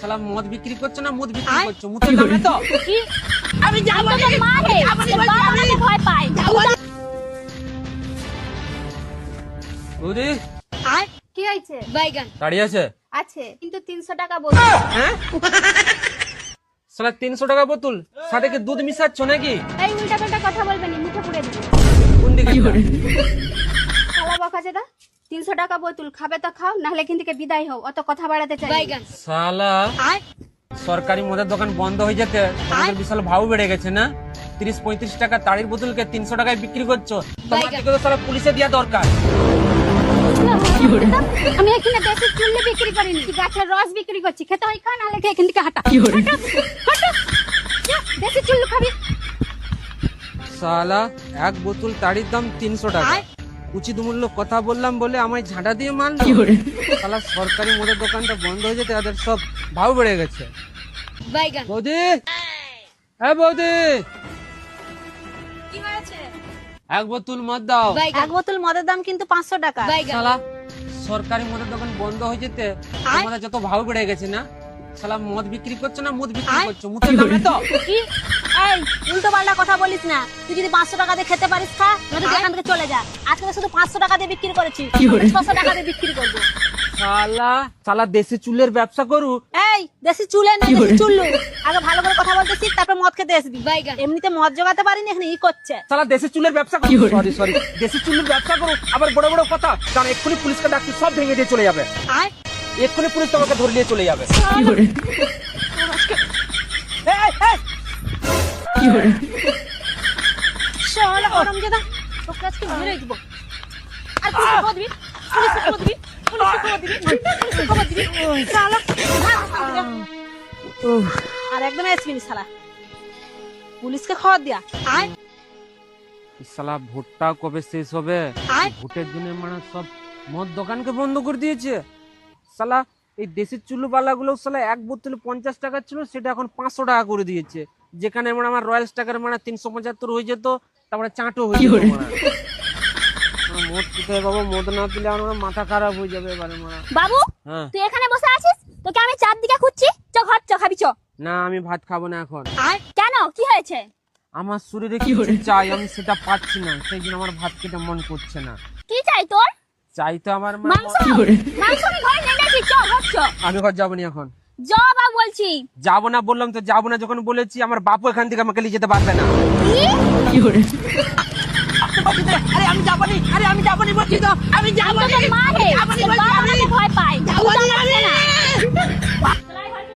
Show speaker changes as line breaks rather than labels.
শালা মদ বিক্রি করছো না মুদ বিক্রি করছো? মুতের দাম এত?
কি আমি যাব না মা হে বাবা আমাকে ভয় পায়
বৌদি
আর কি হইছে বাইগান
দাঁড়িয়ে আছে
আছে কিন্তু 300 টাকা বলছো
হ্যাঁ? শালা 300 টাকা বোতল, সাথে কি দুধ মিশাচ্ছ নাকি?
এই উল্টা পাল্টা কথা বলবে না মুখে পুড়ে দিবে
কোন দিকে?
শালা বকাচোদা 300 টাকা বোতল খাবে তো খাও নাহলে এখান থেকে বিদায় হও অত কথা বাড়াতে চাই বাইগান
শালা
আর
সরকারি মদের দোকান বন্ধ হয়ে যেতে তোমাদের বিশাল ভাও বেড়ে গেছে না? 30-35 টাকা তাড়ির বোতলকে 300 টাকায় বিক্রি করছো। তোমাদেরকে তো শালা পুলিশে দেওয়া দরকার।
আমি এখানে দেশি চুল্লি বিক্রি করিনি গাছের রস বিক্রি করছি খেতে হয় খা নাহলে এখান থেকে হাঁটা হাঁটা যা, দেশি চুল্লি খাবি
শালা এক বোতল তাড়ির দাম 300 টাকা। উচিত মূল্য কথা বললাম বলে আমায় ঝাঁটা দিয়ে মারল। শালা সরকারি মদের দোকানটা বন্ধ হয়ে যেতে তাদের সব ভাও বেড়ে গেছে। বৌদি, হ্যাঁ বৌদি,
কি হয়েছে
এক বোতল মদ দাও।
এক বোতল মদের দাম কিন্তু 500 টাকা
শালা সরকারি মদের দোকান বন্ধ হয়ে যেতে তোমাদের যত ভাও বেড়ে গেছে না? শালা মদ বিক্রি করছো না মুদ বিক্রি করছো? মুতের দাম এত?
কি এই উল্টো পাল্টা কথা বলিস না তুই যদি 500 টাকা দিয়ে খেতে পারিস খা নয়তো এখান থেকে চলে যা আজকে তো শুধু 500 টাকা দিয়ে বিক্রি করেছি 600 টাকা দিয়ে বিক্রি করব
শালা শালা দেশি চুলের ব্যবসা করু।
এই দেশি চুলে না দেশি চুল্লু আগে ভালো করে কথা বলতে শিখ তারপর মদ খেতে আসবি এমনিতে মদ জোগাতে পারিনি এখানে ই করছে
শালা দেশি চুলের ব্যবসা করু। সরি দেশি চুলের ব্যবসা করু আবার বড় বড় কথা। কারণ এক্ষুনি পুলিশকে ডাকছি, সব ভেঙে দিয়ে চলে যাবে।
আর
এক্ষুনি পুলিশ তোমাকে ধরে নিয়ে চলে যাবে।
শালা হারামজাদা তোকে আজকে মেরে দিব আর পুলিশে খবর দিবি পুলিশে খবর দিবি পুলিশে খবর দিবি শালা আর একদম আসবি না শালা পুলিশকে খবর দিয়া আয়
শালা ভোটটা কবে শেষ হবে? ভোটের জন্য মানে সব মদ দোকানকে বন্ধ করে দিয়েছে। শালা এই দেশি চুল্লু বালাগুলো শালা এক বোতলে 50 টাকা ছিল সেটা এখন 500 টাকা করে দিয়েছে। যেখানে মানে আমার রয়্যাল স্টাকার মানে 375 হয়ে যেত, তারপরে চাঁটো হয়ে যেত। মদ কোথায় বাবু? মদ না দিলে আমার মাথা খারাপ হয়ে যাবে এবারে।
বাবু
হ্যাঁ
তুই এখানে বসে আছিস তোকে আমি চারদিকে খুঁজছি চ ঘর চ খাবি চ
না, আমি ভাত খাবো না এখন।
আর কেন কি হয়েছে
আমার শরীরে কিছু চাই, আমি সেটা পাচ্ছি না, সেই জন্য আমার ভাত খেতে মন করছে না।
কি চাই তোর
চাই তো আমার
মাংস মাংস আমি ঘরে নেমেছি চ ঘর চ
আমি ঘর যাবো না এখন।
যাবা বলছি
যাবো না বললাম তো, যাবো না যখন বলেছি। আমার বাপু এখান থেকে আমাকে নিয়ে যেতে পারবে না।
কি
আরে আমি যাবো না, আরে আমি যাবো না বলছি তো, আমি যাবো না।
মা হে বাবা আমাকে ভয় পায়